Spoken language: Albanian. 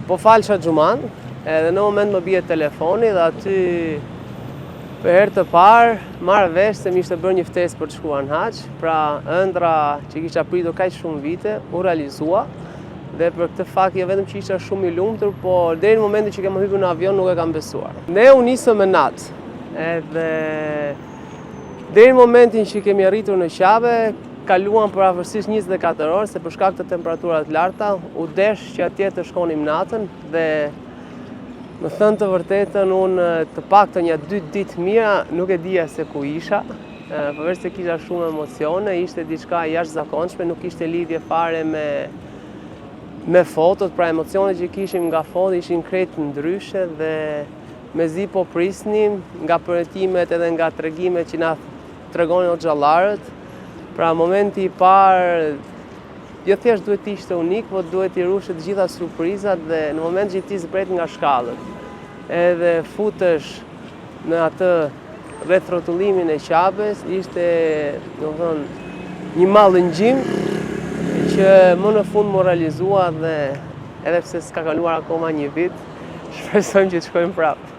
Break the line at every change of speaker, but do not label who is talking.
Po falësha xhuman, edhe në moment më bie telefoni dhe aty për herë të parë marrë vesh se m'ishte bërë një ftesë për të shkuar në haç, pra ëndra që kisha pritur kaq shumë vite u realizua dhe për këtë fakt jo vetëm që isha shumë i lumtur, por deri në momentin që kem hyrë në avion nuk e kam besuar. Ne u nisëm me natë, edhe deri në momentin që kemi arritur në Qabe, kaluan për afërsisht 24 orë, se për shkak të temperaturave të larta, u desh që atje të shkonim natën dhe më thënë të vërtetën, unë të paktën ja 2 ditë mira nuk e dija se ku isha, përveç se kisha shumë emocione, ishte diçka jashtëzakonshme, nuk ishte lidhje fare me fotot, pra emocionet që kishim nga fotot ishin krejt ndryshe dhe mezi po prisnim nga përjetimet edhe nga tregimet që na tregonin xhallarët. Pra momenti i parë, jo thjesht duhet të ishte unik, por duhet i rushet të gjitha surprizat dhe në moment që ti zbret nga shkallët, edhe futesh në atë rreth rrotullimin e Qabes, ishte, një mallëngjim që më në fund më realizua dhe edhe pse s'ka kaluar akoma një vit, shpresojmë që të shkojmë prapë.